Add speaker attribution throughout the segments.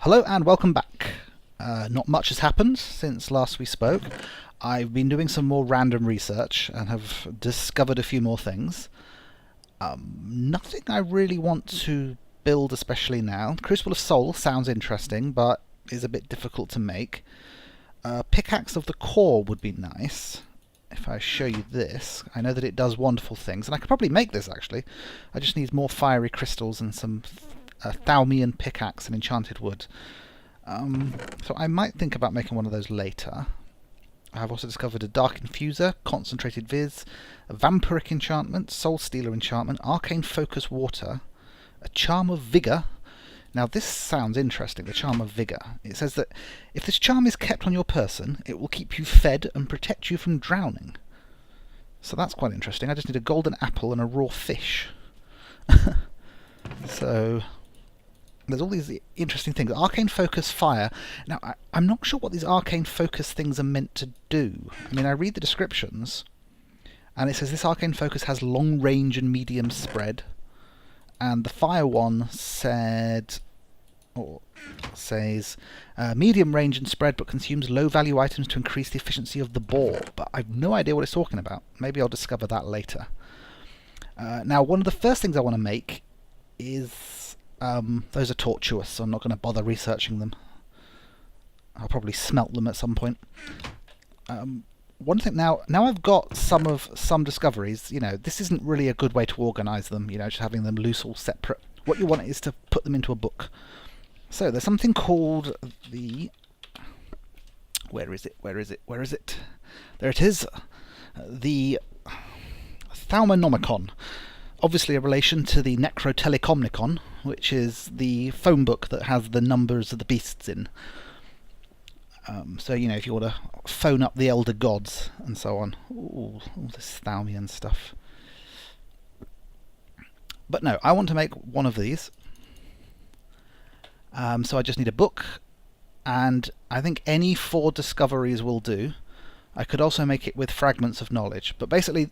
Speaker 1: Hello and welcome back. Not much has happened since last we spoke. I've been doing some more random research and have discovered a few more things. Nothing I really want to build especially now. Crucible of Soul sounds interesting, but is a bit difficult to make. Pickaxe of the Core would be nice. If I show you this, I know that it does wonderful things, and I could probably make this actually. I just need more fiery crystals and some Thaumian pickaxe and enchanted wood. So I might think about making one of those later. I've also discovered a Dark Infuser, Concentrated Viz, a Vampiric Enchantment, Soul Stealer Enchantment, Arcane Focus Water, a Charm of Vigour. Now this sounds interesting, the Charm of Vigour. It says that if this charm is kept on your person, it will keep you fed and protect you from drowning. So that's quite interesting. I just need a golden apple and a raw fish. So there's all these interesting things. Arcane Focus Fire. Now, I'm not sure what these Arcane Focus things are meant to do. I mean, I read the descriptions, and it says this Arcane Focus has long range and medium spread. And the Fire one says medium range and spread, but consumes low value items to increase the efficiency of the bore. But I've no idea what it's talking about. Maybe I'll discover that later. Now, one of the first things I want to make is... those are tortuous, so I'm not going to bother researching them. I'll probably smelt them at some point. One thing now I've got some discoveries. You know, this isn't really a good way to organise them. You know, just having them loose, all separate. What you want is to put them into a book. So there's something called the... Where is it? Where is it? Where is it? There it is. The Thaumanomicon. Obviously a relation to the Necrotelecomnicon, which is the phone book that has the numbers of the beasts in. So, you know, if you want to phone up the elder gods and so on. Ooh, all this Thaumian stuff. But no, I want to make one of these. So I just need a book, and I think any 4 discoveries will do. I could also make it with fragments of knowledge, but basically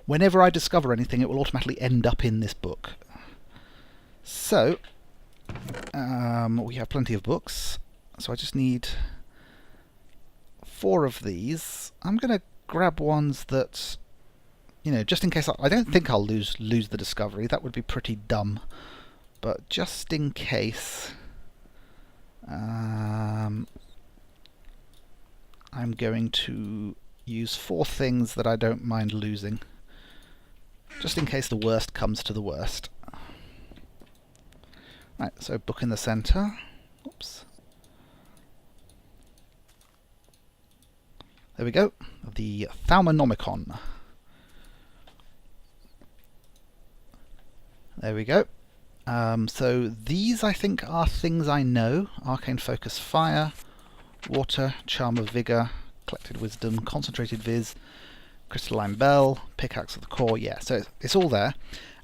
Speaker 1: whenever I discover anything it will automatically end up in this book. So we have plenty of books, so I just need 4 of these. I'm going to grab ones that, you know, just in case. I don't think I'll lose the discovery, that would be pretty dumb, but just in case, I'm going to use 4 things that I don't mind losing, just in case the worst comes to the worst. Right, so book in the centre. Oops. There we go. The Thaumanomicon. There we go. So these, I think, are things I know. Arcane Focus Fire, Water, Charm of Vigour, Collected Wisdom, Concentrated Viz, Crystalline Bell, Pickaxe of the Core. Yeah, so it's all there.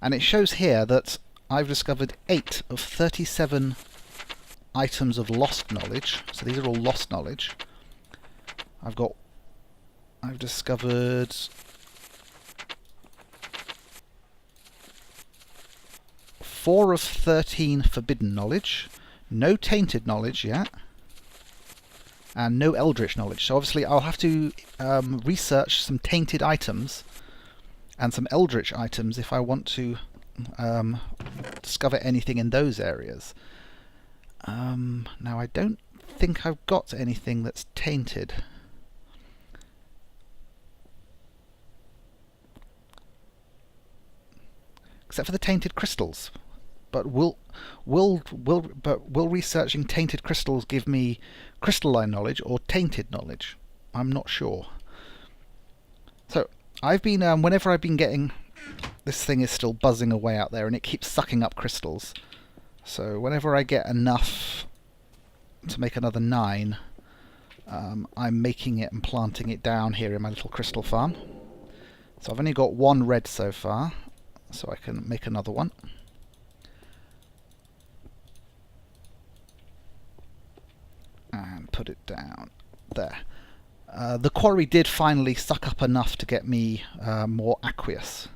Speaker 1: And it shows here that I've discovered 8 of 37 items of lost knowledge. So these are all lost knowledge. I've discovered 4 of 13 forbidden knowledge, no tainted knowledge yet, and no eldritch knowledge. So obviously I'll have to research some tainted items and some eldritch items if I want to discover anything in those areas. Now I don't think I've got anything that's tainted. Except for the tainted crystals. But will researching tainted crystals give me crystalline knowledge or tainted knowledge? I'm not sure. So I've been whenever I've been getting, this thing is still buzzing away out there and it keeps sucking up crystals. So whenever I get enough to make another 9, I'm making it and planting it down here in my little crystal farm. So I've only got 1 red so far, so I can make another one. And put it down there. The quarry did finally suck up enough to get me more aqueous.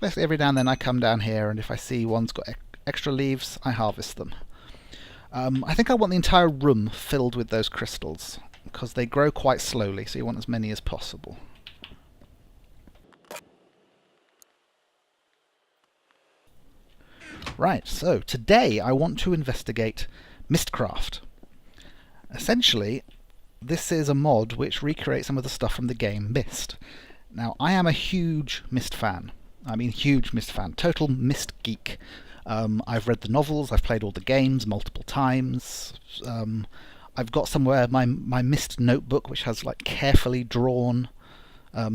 Speaker 1: Basically every now and then I come down here, and if I see one's got extra leaves, I harvest them. I think I want the entire room filled with those crystals, because they grow quite slowly, so you want as many as possible. Right, so today I want to investigate Mystcraft. Essentially, this is a mod which recreates some of the stuff from the game Myst. Now, I am a huge Myst fan. I mean, huge Myst fan. Total Myst geek. I've read the novels, I've played all the games multiple times. I've got somewhere my Myst notebook, which has like carefully drawn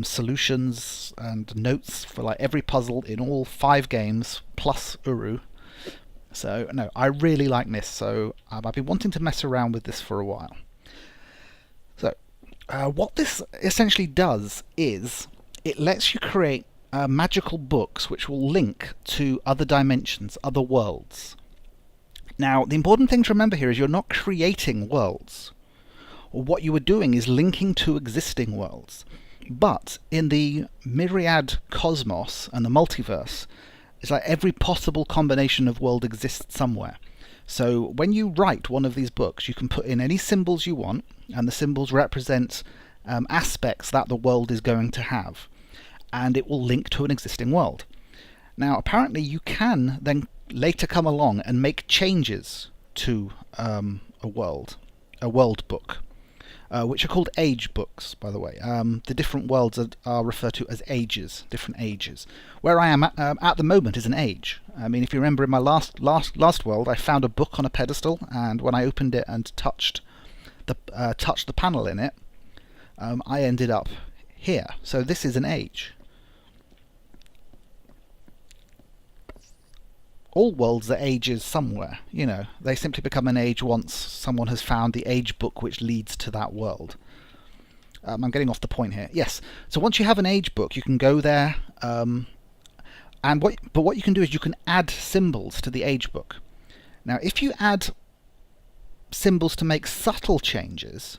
Speaker 1: solutions and notes for like every puzzle in all 5 games, plus Uru. So, no, I really like Myst, so I've been wanting to mess around with this for a while. So, what this essentially does is it lets you create magical books which will link to other dimensions, other worlds. Now, the important thing to remember here is you're not creating worlds. What you are doing is linking to existing worlds. But in the myriad cosmos and the multiverse, it's like every possible combination of world exists somewhere. So when you write one of these books, you can put in any symbols you want, and the symbols represent aspects that the world is going to have, and it will link to an existing world. Now, apparently you can then later come along and make changes to a world book, which are called age books, by the way. The different worlds are referred to as ages, different ages. Where I am at the moment is an age. I mean, if you remember in my last world, I found a book on a pedestal, and when I opened it and touched the panel in it, I ended up here. So this is an age. All worlds are ages somewhere, you know. They simply become an age once someone has found the age book which leads to that world. I'm getting off the point here. Yes, so once you have an age book, you can go there, but what you can do is you can add symbols to the age book. Now, if you add symbols to make subtle changes,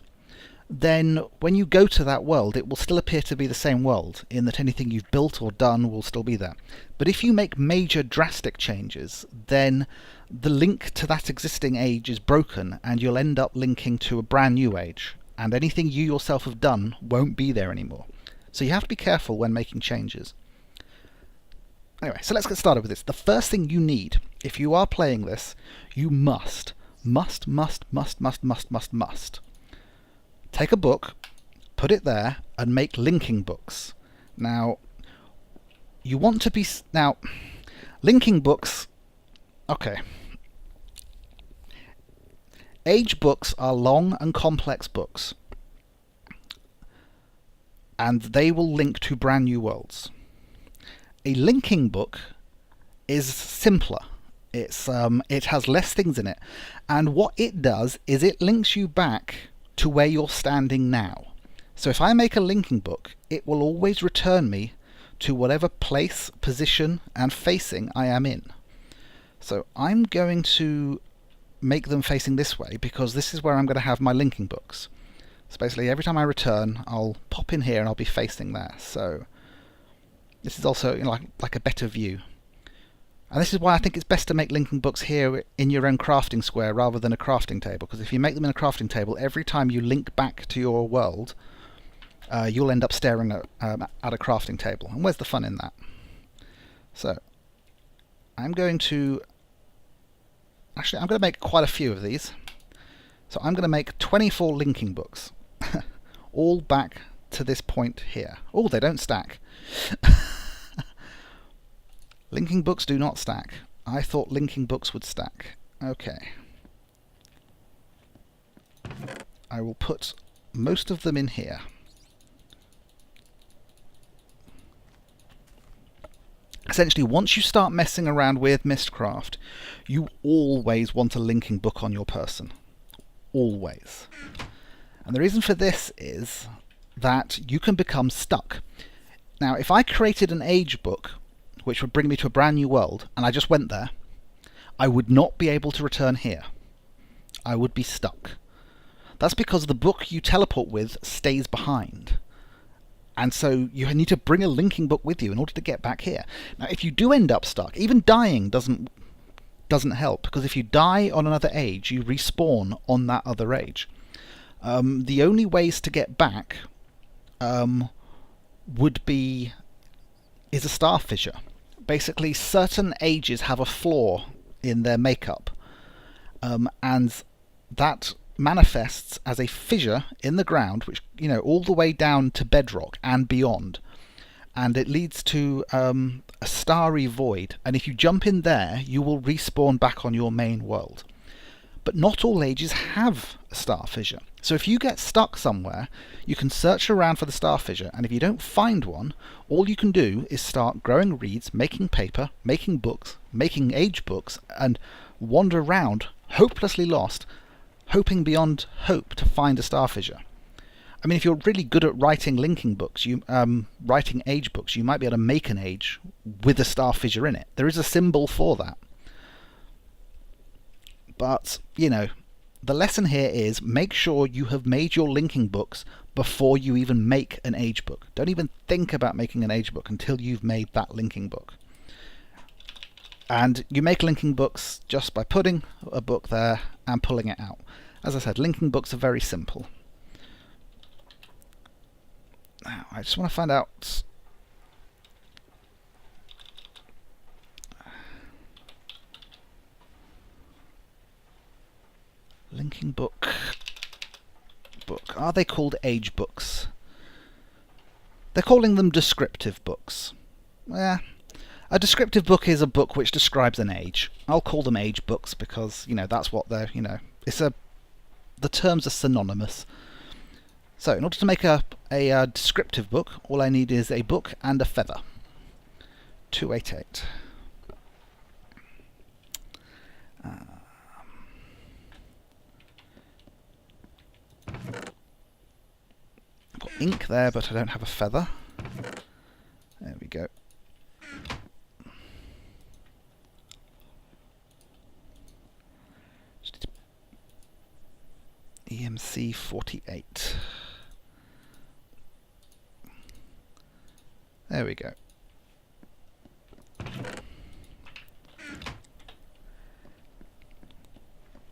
Speaker 1: then when you go to that world, it will still appear to be the same world, in that anything you've built or done will still be there. But if you make major drastic changes, then the link to that existing age is broken, and you'll end up linking to a brand new age, and anything you yourself have done won't be there anymore. So you have to be careful when making changes. Anyway, so let's get started with this. The first thing you need, if you are playing this, you must take a book, put it there, and make linking books. Now, you want to be... Now, linking books... Okay. Age books are long and complex books, and they will link to brand new worlds. A linking book is simpler. It has less things in it, and what it does is it links you back to where you're standing now. So if I make a linking book, it will always return me to whatever place, position, and facing I am in. So I'm going to make them facing this way, because this is where I'm going to have my linking books. So basically every time I return, I'll pop in here and I'll be facing there. So this is also, you know, like a better view. And this is why I think it's best to make linking books here in your own crafting square rather than a crafting table, because if you make them in a crafting table, every time you link back to your world, you'll end up staring at a crafting table. And where's the fun in that? So I'm going to make quite a few of these. So I'm going to make 24 linking books, all back to this point here. Oh, they don't stack. Linking books do not stack. I thought linking books would stack. Okay. I will put most of them in here. Essentially, once you start messing around with Mystcraft, you always want a linking book on your person. Always. And the reason for this is that you can become stuck. Now, if I created an age book, which would bring me to a brand new world, and I just went there, I would not be able to return here. I would be stuck. That's because the book you teleport with stays behind. And so you need to bring a linking book with you in order to get back here. Now, if you do end up stuck, even dying doesn't doesn't help, because if you die on another age, you respawn on that other age. The only ways to get back is a star fissure. Basically, certain ages have a flaw in their makeup, and that manifests as a fissure in the ground, which, you know, all the way down to bedrock and beyond, and it leads to a starry void, and if you jump in there, you will respawn back on your main world. But not all ages have a star fissure. So if you get stuck somewhere, you can search around for the star fissure, and if you don't find one, all you can do is start growing reeds, making paper, making books, making age books, and wander around, hopelessly lost, hoping beyond hope to find a star fissure. I mean, if you're really good at writing linking books, writing age books, you might be able to make an age with a star fissure in it. There is a symbol for that. But, you know, the lesson here is make sure you have made your linking books before you even make an age book. Don't even think about making an age book until you've made that linking book. And you make linking books just by putting a book there and pulling it out. As I said, linking books are very simple. Now, I just want to find out... Linking book. Are they called age books? They're calling them descriptive books. Yeah. A descriptive book is a book which describes an age. I'll call them age books because, you know, that's what they're, you know, the terms are synonymous. So, in order to make a descriptive book, all I need is a book and a feather. 288. I've got ink there, but I don't have a feather. There we go. EMC 48. There we go.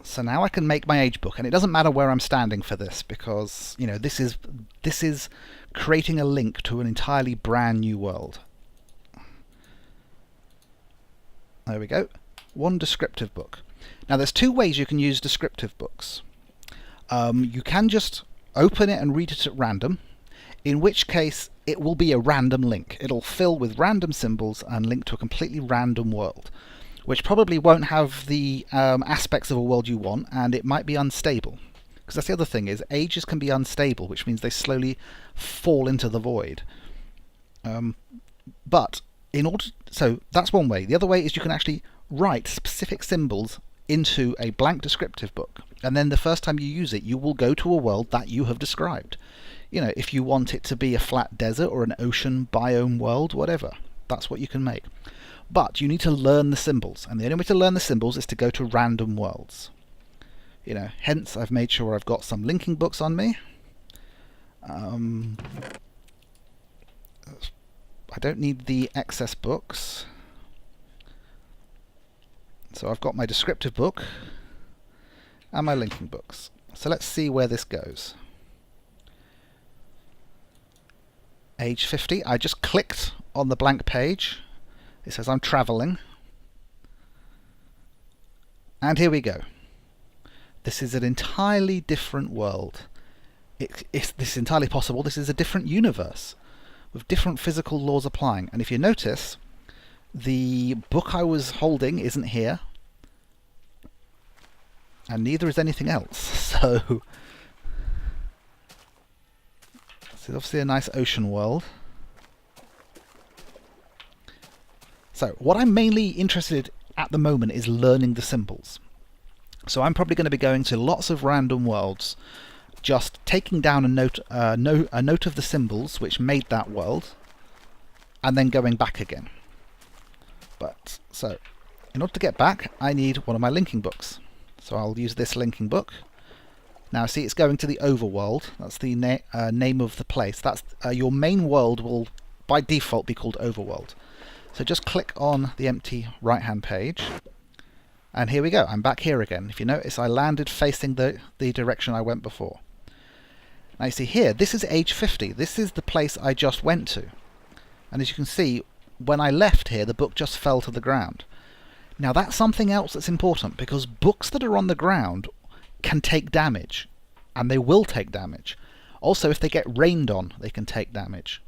Speaker 1: So now I can make my age book, and it doesn't matter where I'm standing for this, because, you know, this is creating a link to an entirely brand new world. There we go. One descriptive book. Now there's two ways you can use descriptive books. You can just open it and read it at random, in which case it will be a random link. It'll fill with random symbols and link to a completely random world, which probably won't have the aspects of a world you want, and it might be unstable. Because that's the other thing, is ages can be unstable, which means they slowly fall into the void. But in order, so that's one way. The other way is you can actually write specific symbols into a blank descriptive book, and then the first time you use it, you will go to a world that you have described. You know, if you want it to be a flat desert or an ocean biome world, whatever, that's what you can make. But you need to learn the symbols, and the only way to learn the symbols is to go to random worlds. You know, hence I've made sure I've got some linking books on me. I don't need the excess books. So I've got my descriptive book and my linking books. So let's see where this goes. Age 50. I just clicked on the blank page. It says I'm travelling. And here we go. This is an entirely different world. This is entirely possible. This is a different universe with different physical laws applying. And if you notice, the book I was holding isn't here. And neither is anything else. So this is obviously a nice ocean world. So what I'm mainly interested at the moment is learning the symbols. So I'm probably going to be going to lots of random worlds, just taking down a note of the symbols which made that world, and then going back again. But so in order to get back, I need one of my linking books. So I'll use this linking book. Now see, it's going to the overworld. That's the name of the place. That's your main world will by default be called overworld. So just click on the empty right hand page, And here we go, I'm back here again. If you notice, I landed facing the direction I went before. Now you see here, this is age 50. This is the place I just went to. And as you can see, when I left here, the book just fell to the ground. Now that's something else that's important, because books that are on the ground can take damage. And they will take damage. Also, if they get rained on, they can take damage.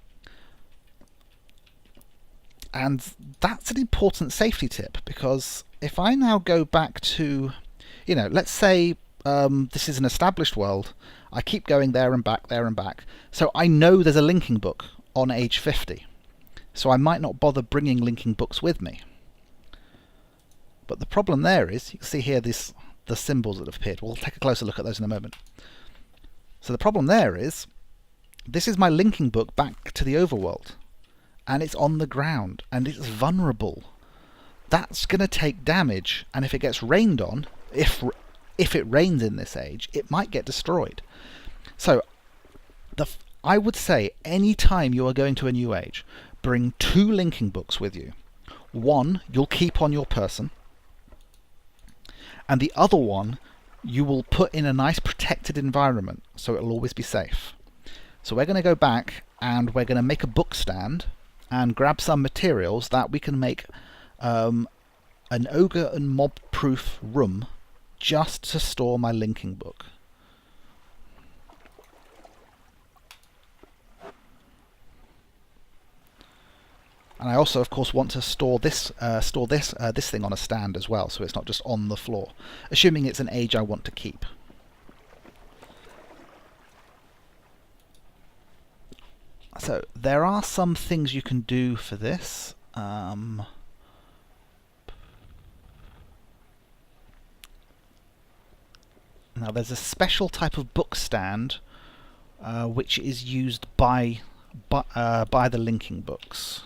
Speaker 1: And that's an important safety tip, because if I now go back to, you know, let's say this is an established world, I keep going there and back, so I know there's a linking book on age 50, so I might not bother bringing linking books with me. But the problem there is, you can see here the symbols that have appeared. We'll take a closer look at those in a moment. So the problem there is, this is my linking book back to the overworld, and it's on the ground, and it's vulnerable. That's going to take damage, and if it gets rained on, if it rains in this age, it might get destroyed. So I would say any time you are going to a new age, bring 2 linking books with you. One you'll keep on your person, and the other one you will put in a nice protected environment, so it'll always be safe. So we're going to go back and we're going to make a book stand and grab some materials that we can make an ogre and mob proof room just to store my linking book. And I also, of course, want to store this thing on a stand as well, so it's not just on the floor, assuming it's an age I want to keep. So there are some things you can do for this. Now there's a special type of book stand which is used by the linking books.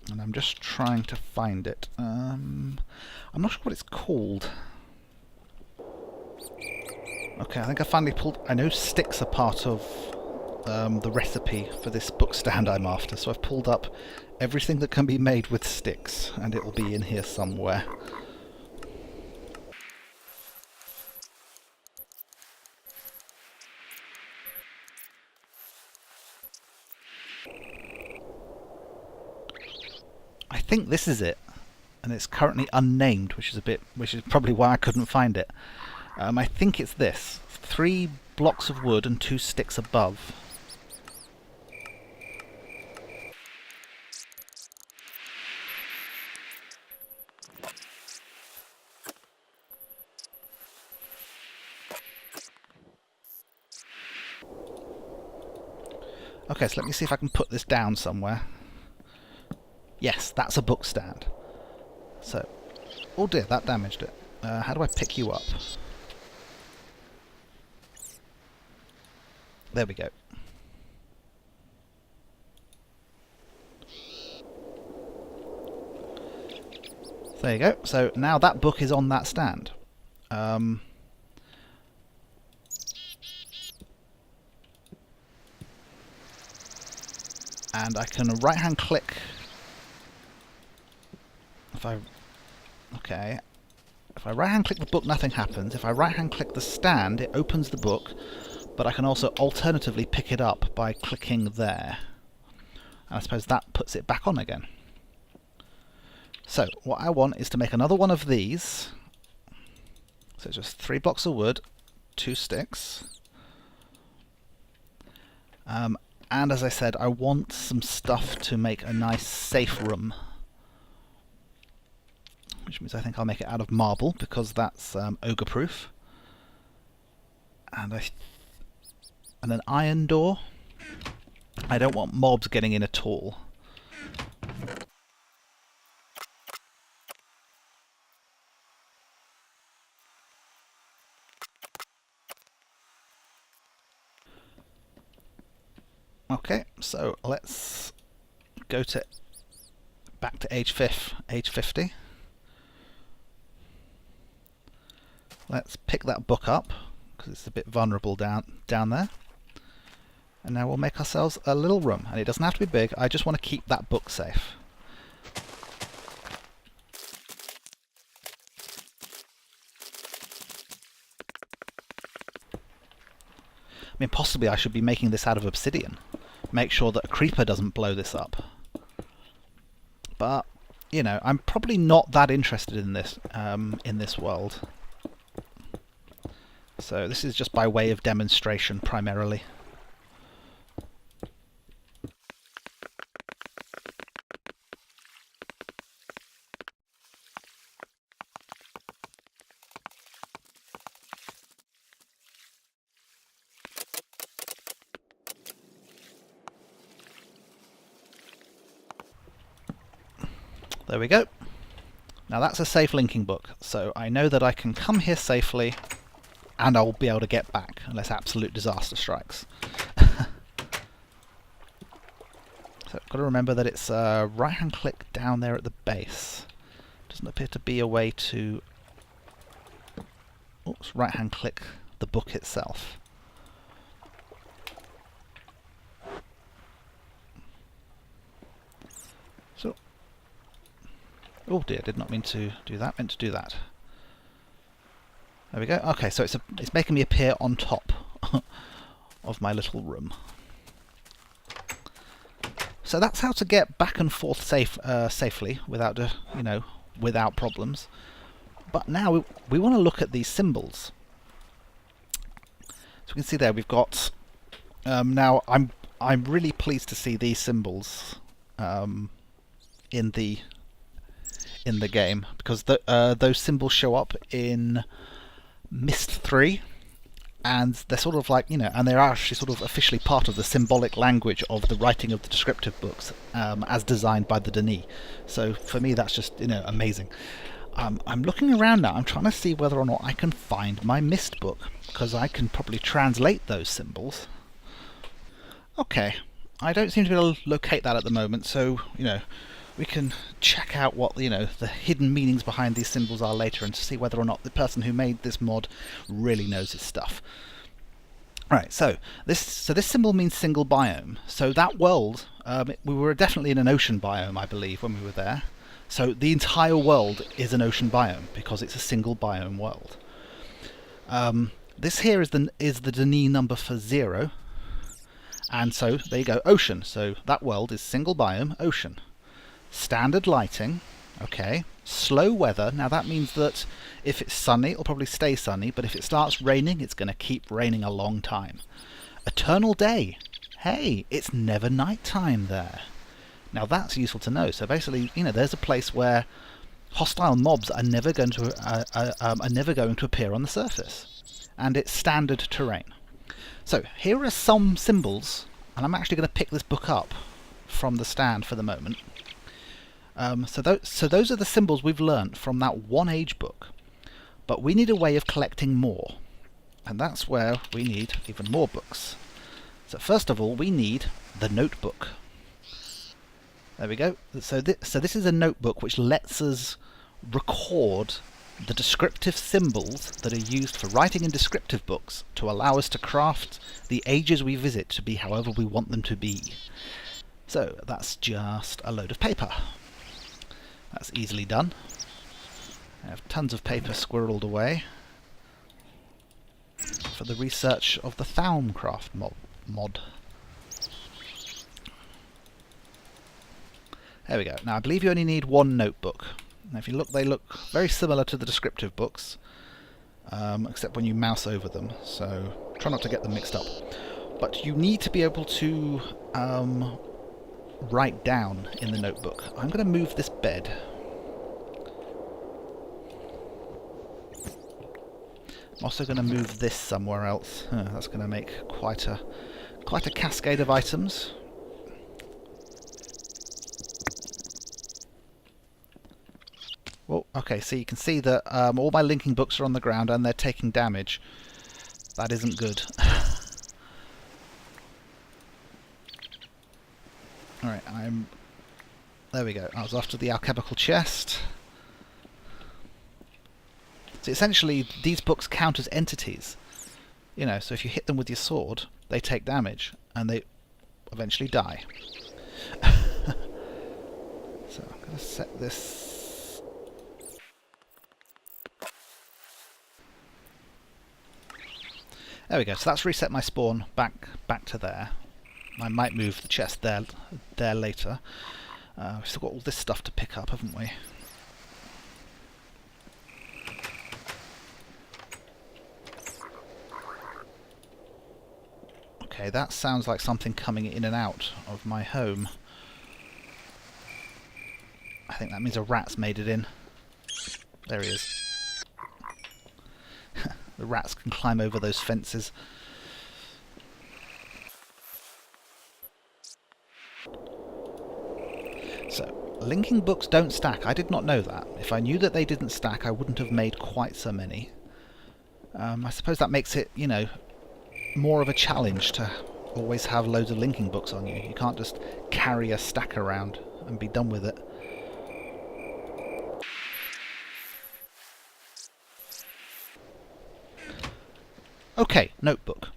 Speaker 1: And I'm just trying to find it. I'm not sure what it's called. Okay, I think I finally pulled... I know sticks are part of the recipe for this book stand I'm after, so I've pulled up everything that can be made with sticks, and it will be in here somewhere. I think this is it, and it's currently unnamed, which is probably why I couldn't find it. I think it's this: 3 blocks of wood and 2 sticks above. Okay, so let me see if I can put this down somewhere. Yes, that's a book stand. So, oh dear, that damaged it. How do I pick you up? There we go. There you go. So now that book is on that stand. And I can right-hand click. If I right-hand click the book, nothing happens. If I right-hand click the stand, it opens the book, but I can also alternatively pick it up by clicking there. And I suppose that puts it back on again. So what I want is to make another one of these. So just 3 blocks of wood, 2 sticks. And as I said, I want some stuff to make a nice safe room. Which means I think I'll make it out of marble, because that's ogre-proof. And an iron door. I don't want mobs getting in at all. Okay, so let's go back to age 50. Let's pick that book up, because it's a bit vulnerable down there. And now we'll make ourselves a little room. And it doesn't have to be big, I just want to keep that book safe. I mean, possibly I should be making this out of obsidian. Make sure that a creeper doesn't blow this up. But, you know, I'm probably not that interested in this world. So this is just by way of demonstration, primarily. There we go. Now that's a safe linking book, so I know that I can come here safely and I'll be able to get back unless absolute disaster strikes. So I've got to remember that it's right hand click down there at the base. Doesn't appear to be a way to right hand click the book itself. So oh dear, did not mean to do that, meant to do that. There we go. Okay, so it's making me appear on top of my little room. So that's how to get back and forth safely without without problems. But now we want to look at these symbols. So we can see there we've got now I'm really pleased to see these symbols in the game, because those symbols show up in Myst 3, and they're sort of like, and they're actually sort of officially part of the symbolic language of the writing of the descriptive books, as designed by the Denis. So for me that's just, amazing. I'm looking around now, I'm trying to see whether or not I can find my Myst book, because I can probably translate those symbols. Okay, I don't seem to be able to locate that at the moment, so, we can check out what the hidden meanings behind these symbols are later, and to see whether or not the person who made this mod really knows his stuff. Alright, so this symbol means single biome. So that world, we were definitely in an ocean biome, I believe, when we were there. So the entire world is an ocean biome because it's a single biome world. This here is the Denis number for 0, and so there you go, ocean. So that world is single biome ocean. Standard lighting, okay. Slow weather, now that means that if it's sunny, it'll probably stay sunny, but if it starts raining, it's going to keep raining a long time. Eternal day, hey, it's never night time there. Now that's useful to know. So basically, there's a place where hostile mobs are never going to appear on the surface, and it's standard terrain. So here are some symbols, and I'm actually going to pick this book up from the stand for the moment. So those are the symbols we've learnt from that one age book, but we need a way of collecting more, and that's where we need even more books. So first of all, we need the notebook. There we go. So this is a notebook which lets us record the descriptive symbols that are used for writing in descriptive books to allow us to craft the ages we visit to be however we want them to be. So that's just a load of paper. That's easily done. I have tons of paper squirreled away for the research of the Thaumcraft mod. There we go. Now I believe you only need one notebook. Now if you look, they look very similar to the descriptive books, except when you mouse over them, so try not to get them mixed up. But you need to be able to write down in the notebook. I'm going to move this bed. I'm also going to move this somewhere else. That's going to make quite a cascade of items. Well, okay, so you can see that all my linking books are on the ground and they're taking damage. That isn't good. Alright, there we go. I was after the alchemical chest. So essentially, these books count as entities. So if you hit them with your sword, they take damage. and they eventually die. So I'm going to set this... There we go, so that's reset my spawn back to there. I might move the chest there later. We've still got all this stuff to pick up, haven't we? Okay, that sounds like something coming in and out of my home. I think that means a rat's made it in. There he is. The rats can climb over those fences. So, linking books don't stack. I did not know that. If I knew that they didn't stack, I wouldn't have made quite so many. I suppose that makes it, you know, more of a challenge to always have loads of linking books on you. You can't just carry a stack around and be done with it. Okay, notebook.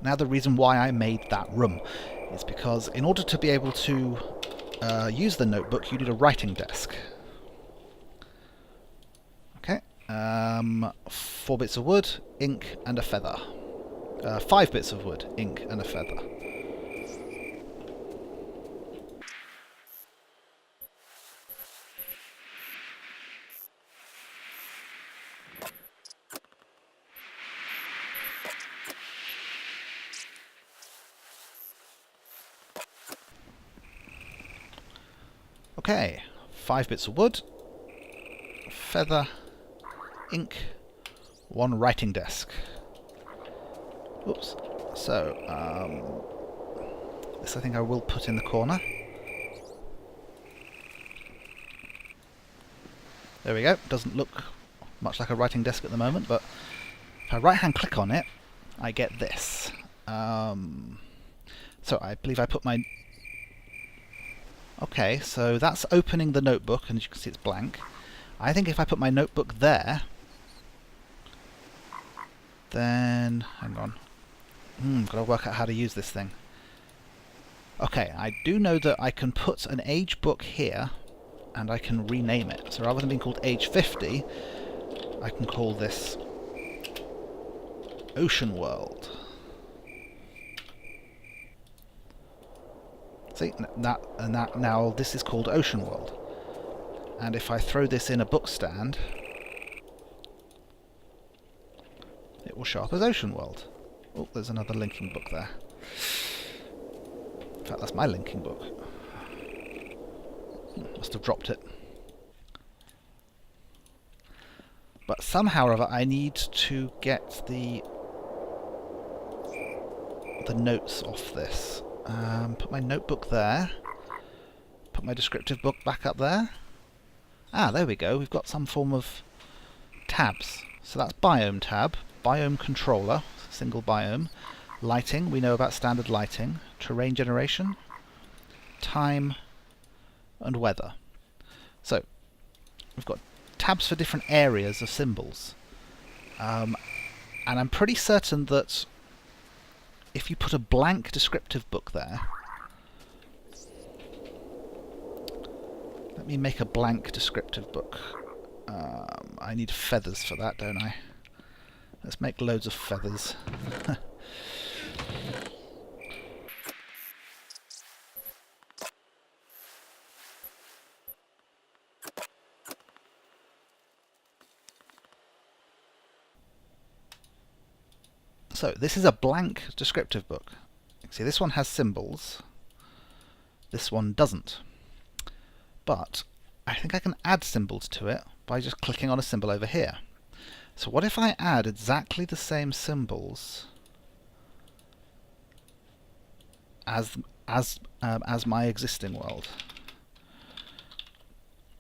Speaker 1: Now the reason why I made that room is because in order to be able to use the notebook, you need a writing desk. Okay, 4 bits of wood, ink, and a feather. 5 bits of wood, ink, and a feather. Okay, 5 bits of wood, feather, ink, 1 writing desk. Oops. So, this I think I will put in the corner. There we go. Doesn't look much like a writing desk at the moment, but if I right-hand click on it, I get this. So I believe I put my... Okay, so that's opening the notebook, and as you can see it's blank. I think if I put my notebook there, then... hang on. Gotta work out how to use this thing. Okay, I do know that I can put an age book here, and I can rename it. So rather than being called age 50, I can call this Ocean World. See, now this is called Ocean World. And if I throw this in a book stand, it will show up as Ocean World. Oh, there's another linking book there. In fact, that's my linking book. Must have dropped it. But somehow or other, I need to get the notes off this. Put my notebook there. Put my descriptive book back up there. Ah, there we go. We've got some form of tabs. So that's biome tab, biome controller, single biome, lighting, we know about standard lighting, terrain generation, time, and weather. So we've got tabs for different areas of symbols. And I'm pretty certain that if you put a blank descriptive book there... Let me make a blank descriptive book. I need feathers for that, don't I? Let's make loads of feathers. So, this is a blank descriptive book. See, this one has symbols. This one doesn't. But I think I can add symbols to it by just clicking on a symbol over here. So what if I add exactly the same symbols as my existing world?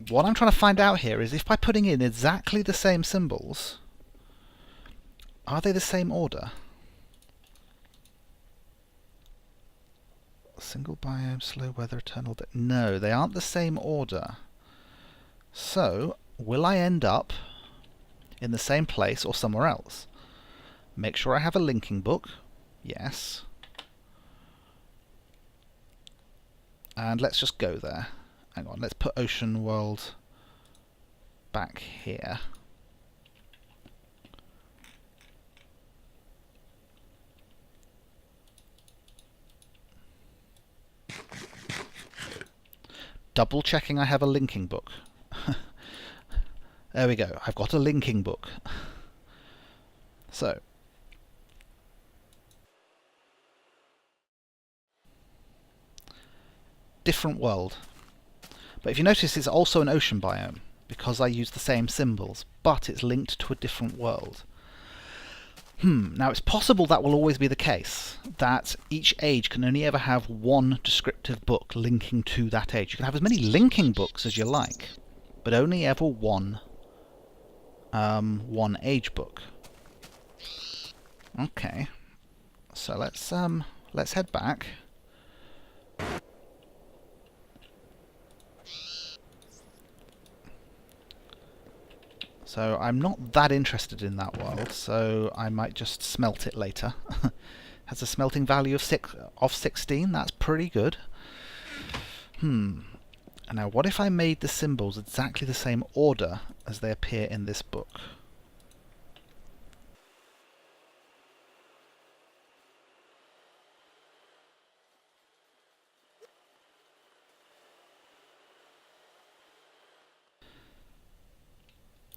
Speaker 1: What I'm trying to find out here is if by putting in exactly the same symbols, are they the same order? Single biome, slow weather, eternal day. No, they aren't the same order. So, will I end up in the same place or somewhere else? Make sure I have a linking book. Yes. And let's just go there. Hang on, let's put ocean world back here. Double checking I have a linking book. There we go, I've got a linking book. So, different world. But if you notice, it's also an ocean biome, because I use the same symbols, but it's linked to a different world. Now it's possible that will always be the case, that each age can only ever have one descriptive book linking to that age. You can have as many linking books as you like, but only ever one age book. Okay, so let's head back. So I'm not that interested in that world, so I might just smelt it later. Has a smelting value of 16. That's pretty good. Now what if I made the symbols exactly the same order as they appear in this book?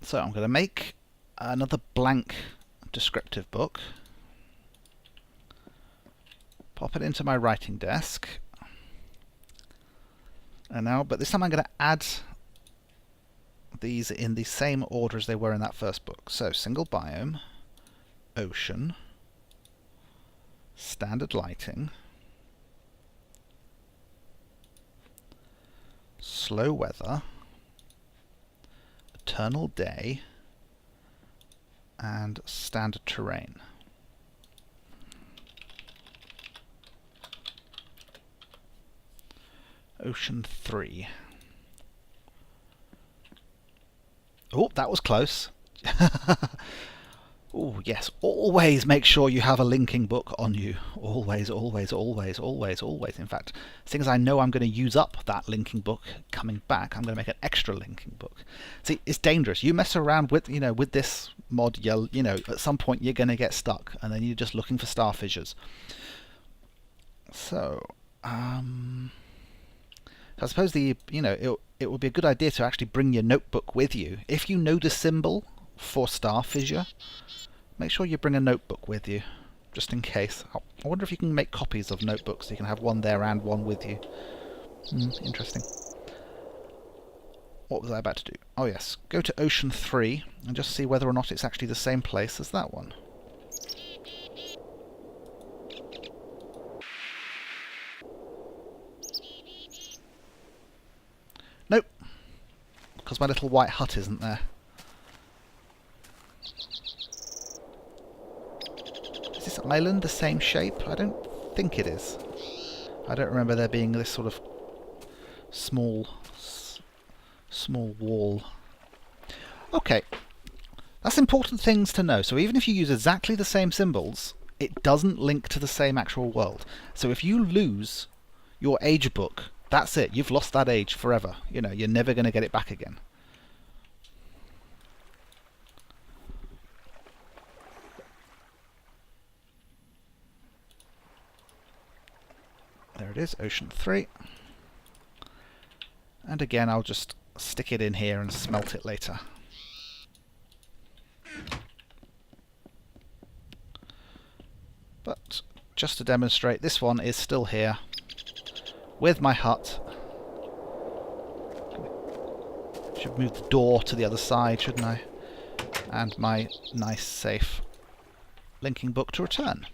Speaker 1: So I'm going to make another blank descriptive book, pop it into my writing desk, and now, but this time I'm going to add these in the same order as they were in that first book. So single biome, ocean, standard lighting, slow weather, eternal day, and standard terrain. Ocean 3. Oh, that was close. Oh, yes. Always make sure you have a linking book on you. Always, always, always, always, always. In fact, seeing as I know I'm going to use up that linking book coming back, I'm going to make an extra linking book. See, it's dangerous. You mess around with, with this mod, at some point you're going to get stuck, and then you're just looking for star fissures. So, I suppose it would be a good idea to actually bring your notebook with you. If you know the symbol for star fissure, make sure you bring a notebook with you, just in case. I wonder if you can make copies of notebooks so you can have one there and one with you. Interesting. What was I about to do? Oh yes, go to Ocean 3 and just see whether or not it's actually the same place as that one. Nope, because my little white hut isn't there. Is this island the same shape? I don't think it is. I don't remember there being this sort of small wall. Okay, that's important things to know. So even if you use exactly the same symbols, it doesn't link to the same actual world. So if you lose your age book, that's it. You've lost that age forever. You're never going to get it back again. There it is, Ocean 3. And again, I'll just stick it in here and smelt it later. But just to demonstrate, this one is still here with my hut. Should move the door to the other side, shouldn't I? And my nice, safe linking book to return.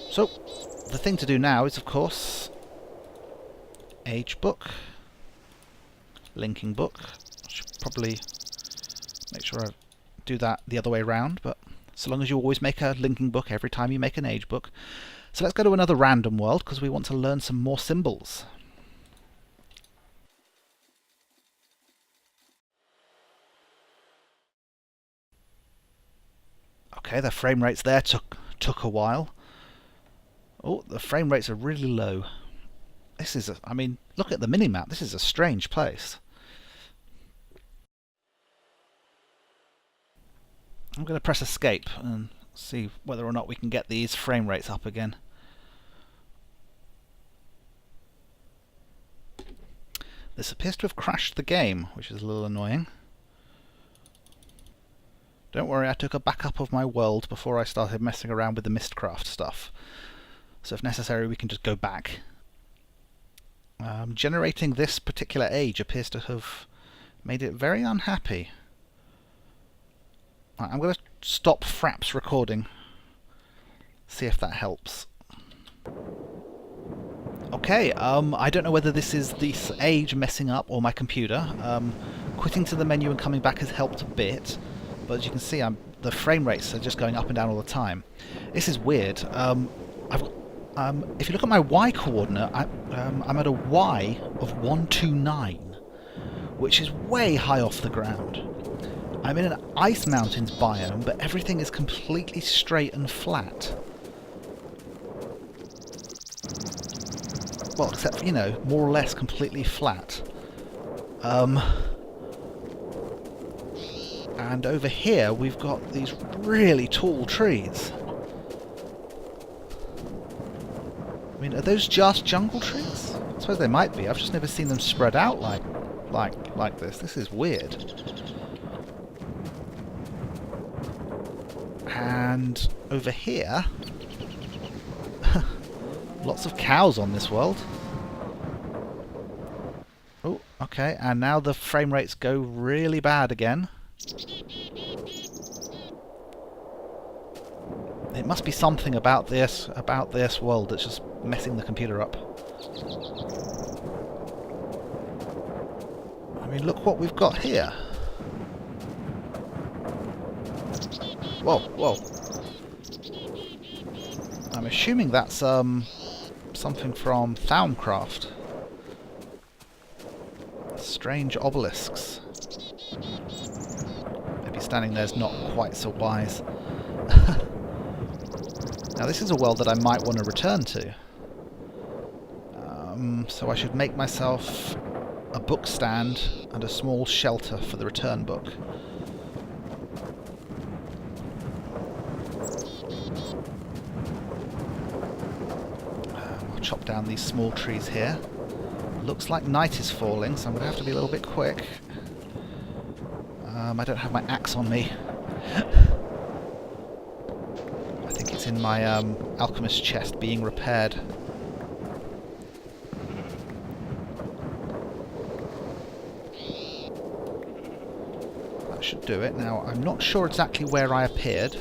Speaker 1: So, the thing to do now is, of course, age book, linking book. I should probably make sure I do that the other way around, but so long as you always make a linking book every time you make an age book. So let's go to another random world, because we want to learn some more symbols. Okay, the frame rates there took a while. Oh, the frame rates are really low. This is I mean, look at the mini-map. This is a strange place. I'm going to press escape and see whether or not we can get these frame rates up again. This appears to have crashed the game, which is a little annoying. Don't worry, I took a backup of my world before I started messing around with the Mystcraft stuff. So if necessary, we can just go back. Generating this particular age appears to have made it very unhappy. Right, I'm going to stop Fraps recording. See if that helps. Okay, I don't know whether this is this age messing up or my computer. Quitting to the menu and coming back has helped a bit. But as you can see, the frame rates are just going up and down all the time. This is weird. If you look at my Y coordinate, I'm at a Y of 129, which is way high off the ground. I'm in an ice mountains biome, but everything is completely straight and flat. Well, except, you know, more or less completely flat. And over here we've got these really tall trees. I mean, are those just jungle trees? I suppose they might be. I've just never seen them spread out like this. This is weird. And over here, lots of cows on this world. Oh, okay, and now the frame rates go really bad again. It must be something about this world that's just messing the computer up. I mean, look what we've got here. Whoa, whoa. I'm assuming that's something from Thaumcraft. Strange obelisks. Maybe standing there's not quite so wise. Now this is a world that I might want to return to. So I should make myself a book stand and a small shelter for the return book. I'll chop down these small trees here. Looks like night is falling, so I'm going to have to be a little bit quick. I don't have my axe on me. I think it's in my alchemist chest being repaired. That should do it. Now, I'm not sure exactly where I appeared.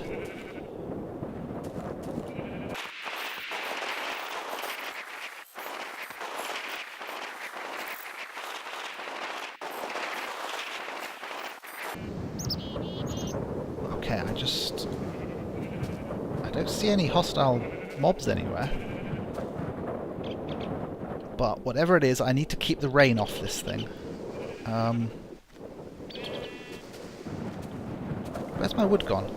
Speaker 1: Okay, I don't see any hostile mobs anywhere. But whatever it is, I need to keep the rain off this thing. Where's my wood gone?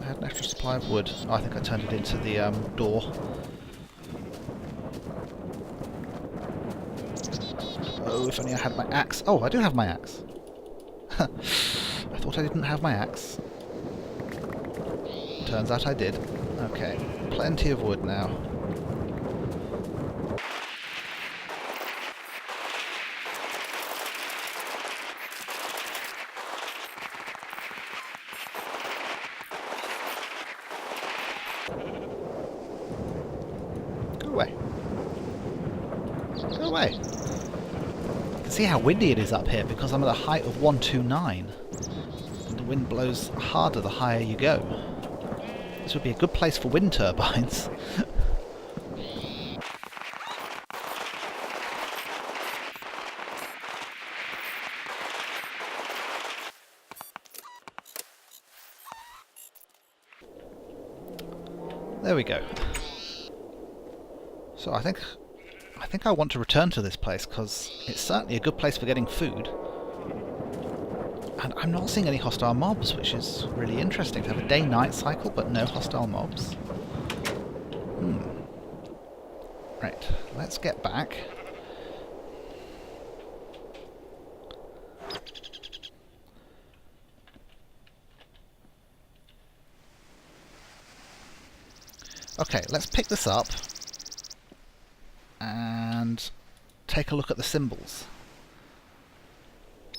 Speaker 1: I had an extra supply of wood. Oh, I think I turned it into the door. Oh, if only I had my axe. Oh, I do have my axe. I thought I didn't have my axe. Turns out I did. Okay, plenty of wood now. Go away. Go away. You can see how windy it is up here because I'm at a height of 129. And the wind blows harder the higher you go. This would be a good place for wind turbines. There we go. So I think I want to return to this place because it's certainly a good place for getting food. And I'm not seeing any hostile mobs, which is really interesting to have a day-night cycle, but no hostile mobs. Right, let's get back. Okay, let's pick this up and take a look at the symbols.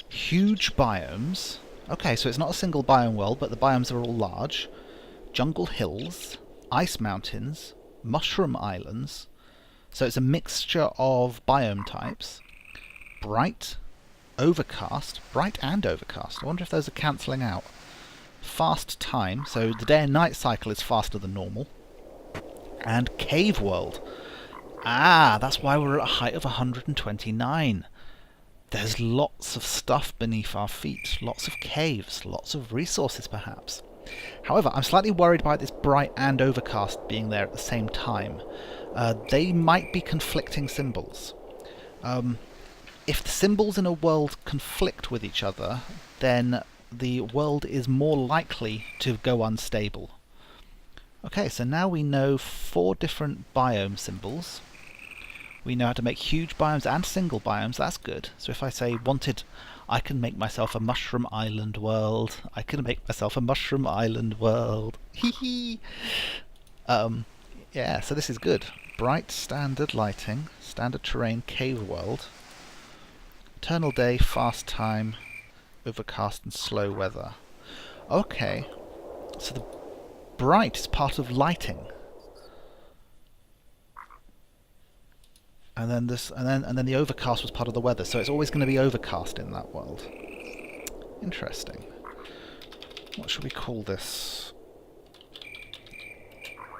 Speaker 1: Huge biomes. Okay, so it's not a single biome world, but the biomes are all large. Jungle hills, ice mountains, mushroom islands. So it's a mixture of biome types. Bright, overcast, bright and overcast. I wonder if those are cancelling out. Fast time, so the day and night cycle is faster than normal. And cave world. Ah, that's why we're at a height of 129. There's lots of stuff beneath our feet, lots of caves, lots of resources perhaps. However, I'm slightly worried by this bright and overcast being there at the same time. They might be conflicting symbols. If the symbols in a world conflict with each other, then the world is more likely to go unstable. Okay, so now we know 4 different biome symbols. We know how to make huge biomes and single biomes, that's good. So if I say wanted, I can make myself a mushroom island world. I can make myself a mushroom island world. Hee hee! Yeah, so this is good. Bright standard lighting, standard terrain, cave world. Eternal day, fast time, overcast and slow weather. Okay, so the bright is part of lighting. And then and then the overcast was part of the weather, so it's always going to be overcast in that world. Interesting. What should we call this?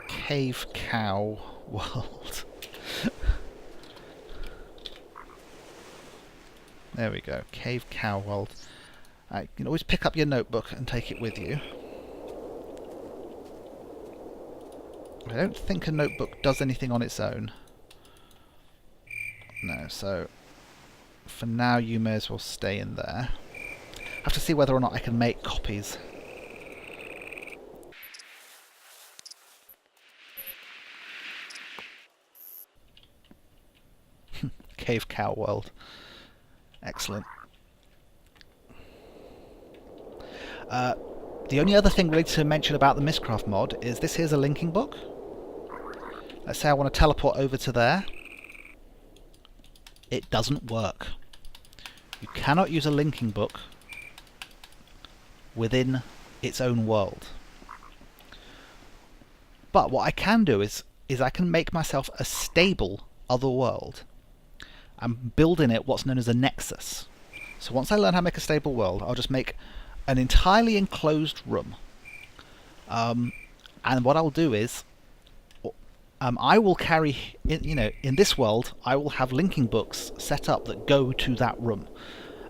Speaker 1: Cave cow world. There we go. Cave cow world. You can always pick up your notebook and take it with you. I don't think a notebook does anything on its own. No, so for now you may as well stay in there. I have to see whether or not I can make copies. Cave cow world. Excellent. The only other thing really to mention about the Mystcraft mod is this here's a linking book. Let's say I want to teleport over to there. It doesn't work. You cannot use a linking book within its own world. But what I can do is I can make myself a stable other world and build in it what's known as a nexus. So once I learn how to make a stable world, I'll just make an entirely enclosed room. And what I'll do is I will carry, in this world, I will have linking books set up that go to that room.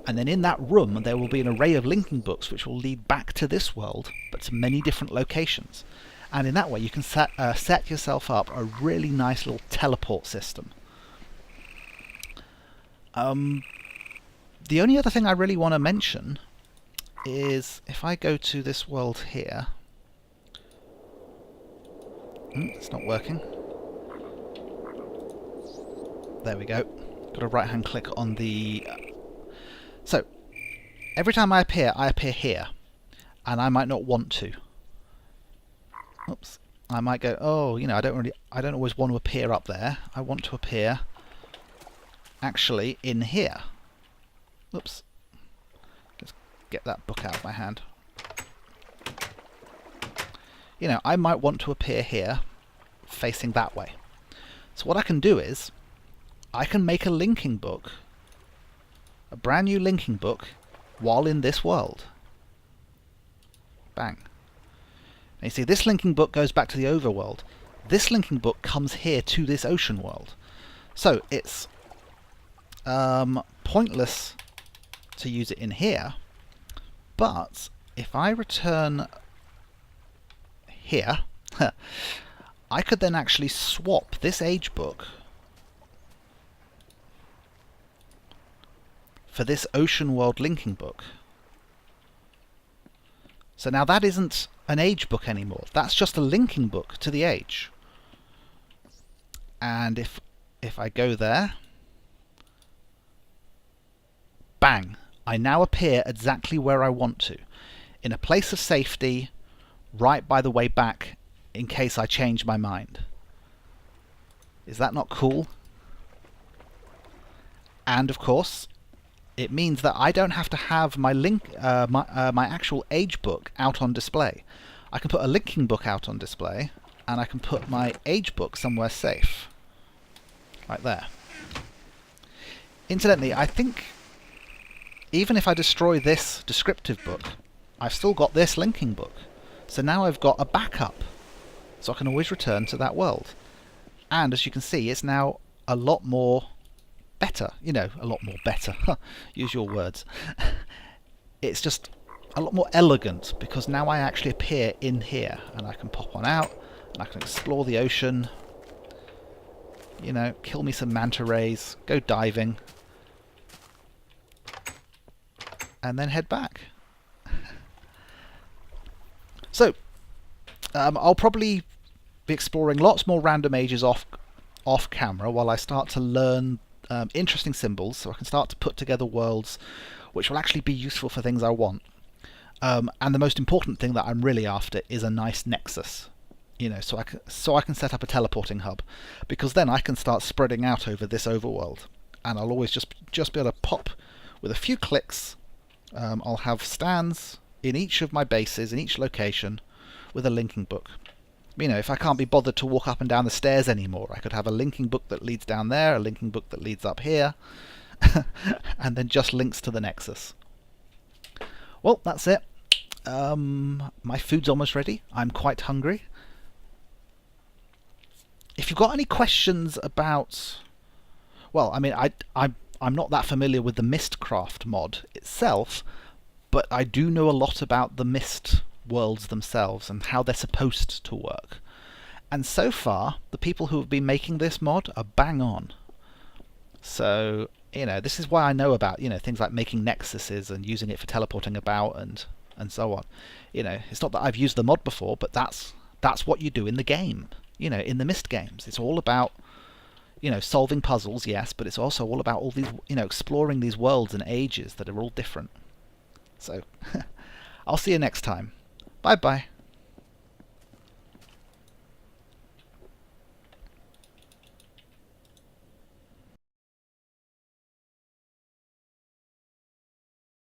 Speaker 1: And then in that room, there will be an array of linking books which will lead back to this world, but to many different locations. And in that way, you can set yourself up a really nice little teleport system. The only other thing I really want to mention is if I go to this world here... it's not working. There we go. Got a right-hand click on the... So, every time I appear here. And I might not want to. Oops. I might go, oh, I don't always want to appear up there. I want to appear actually in here. Oops. Let's get that book out of my hand. I might want to appear here, facing that way. So what I can do is, I can make a linking book, a brand new linking book, while in this world. Bang. Now you see, this linking book goes back to the overworld. This linking book comes here to this ocean world. So it's pointless to use it in here, but if I return here, I could then actually swap this age book for this ocean world linking book. So now that isn't an age book anymore. That's just a linking book to the age. And if I go there, bang, I now appear exactly where I want to, in a place of safety, right by the way back, in case I change my mind. Is that not cool? And of course, it means that I don't have to have my my actual age book out on display. I can put a linking book out on display, and I can put my age book somewhere safe, like there. Incidentally, I think even if I destroy this descriptive book, I've still got this linking book. So now I've got a backup, so I can always return to that world. And as you can see, it's now a lot more better. You know, a lot more better. Use your words. It's just a lot more elegant, because now I actually appear in here, and I can pop on out, and I can explore the ocean. You know, kill me some manta rays, go diving, and then head back. So, I'll probably be exploring lots more random ages off camera while I start to learn interesting symbols, so I can start to put together worlds which will actually be useful for things I want. And the most important thing that I'm really after is a nice nexus. You know, so I can set up a teleporting hub, because then I can start spreading out over this overworld, and I'll always just be able to pop with a few clicks. I'll have stands in each of my bases, in each location, with a linking book. You know, if I can't be bothered to walk up and down the stairs anymore, I could have a linking book that leads down there, a linking book that leads up here, and then just links to the nexus. Well, that's it. My food's almost ready. I'm quite hungry. If you've got any questions about... Well, I mean, I'm not that familiar with the Mystcraft mod itself, but I do know a lot about the Myst worlds themselves and how they're supposed to work. And so far, the people who have been making this mod are bang on. So, you know, this is why I know about, you know, things like making nexuses and using it for teleporting about and so on. You know, it's not that I've used the mod before, but that's what you do in the game. You know, in the Myst games, it's all about, you know, solving puzzles, yes, but it's also all about all these, you know, exploring these worlds and ages that are all different. So, I'll see you next time. Bye bye.